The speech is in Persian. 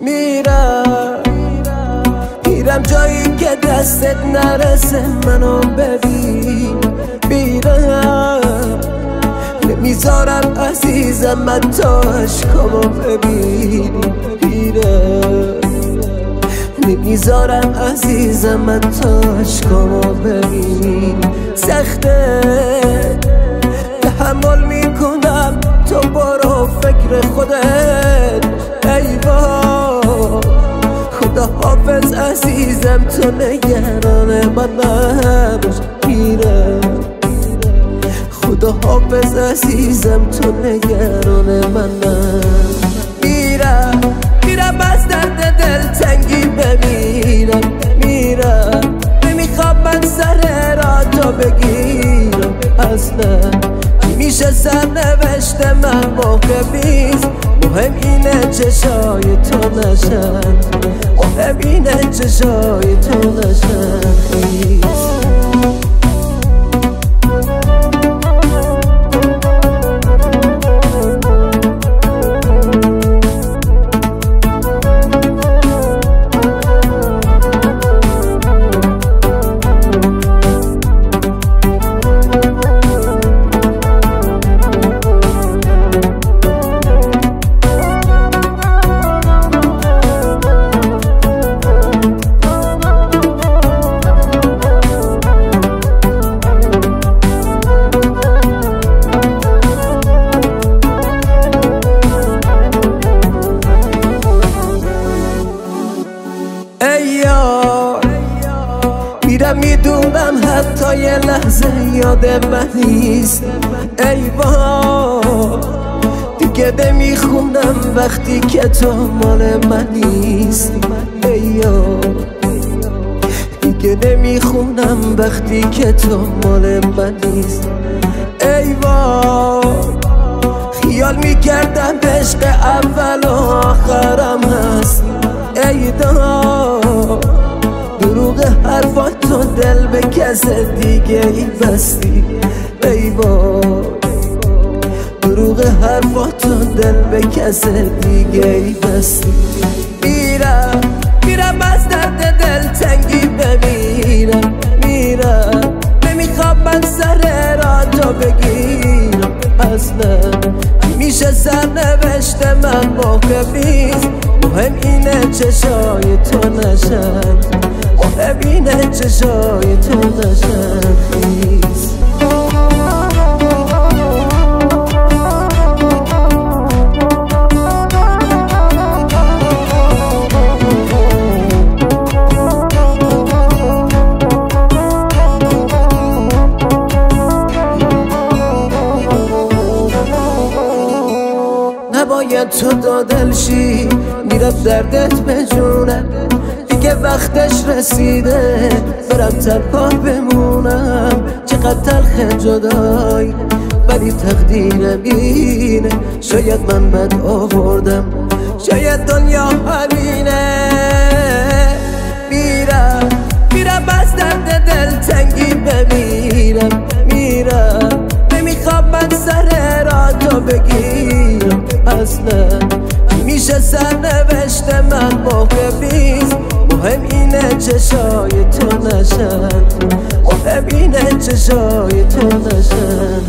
میرم جایی که دستت نرسه منو ببین. نمیذارم عزیزم من تا عشقامو ببینی. نمیذارم عزیزم من تا عشقامو ببینی. سخته تحمل میکنم تو برو فکر خودت. ای وای خدا حافظ عزیزم تو نگران من نباش. خدا حافظ عزیزم تو نگران من نباش. میرم از درد دلتنگی بمیرم. نمیخوام من سر را تو بگیرم. اصلا میشه سرنوشت من موقعیست. مهم اینه چشای تو نشن. مهم اینه چشای تو نشن. میرم میدونم حتی یه لحظه یاد من نیست. ای وای دیگه نمیخونم وقتی که تو مال من نیست. ای دیگه نمیخونم وقتی که تو مال من نیست. ای وای خیال میکردم عشق اول و آخرم هست. ای دروغ حرفات تو دل به کس دیگه ای بستی. ای وای دروغ حرفات تو دل به کس دیگه ای بستی. میرم از درد دلتنگی بمیرم. نمیخوام من سر را تو بگیرم. اصلا میشه سرنوشت من موقعیست. مهم اینه چشای تو نشن. مهم اینه چشای تو نشن. نباید تو دادل شی. میرم دردت بجونم دیگه وقتش رسیده. برم تنها بمونم. چقدر تلخ جدایی ولی تقدیرم اینه. شاید من بد آوردم. شاید دنیا همینه. میرم از درد دلتنگی بمیرم. نمیخوام من سر را تو بگیرم. اصلا میشه سرنوشت من موقعیست. مهم اینه چشای تو نشن. مهم اینه چشای تو نشن.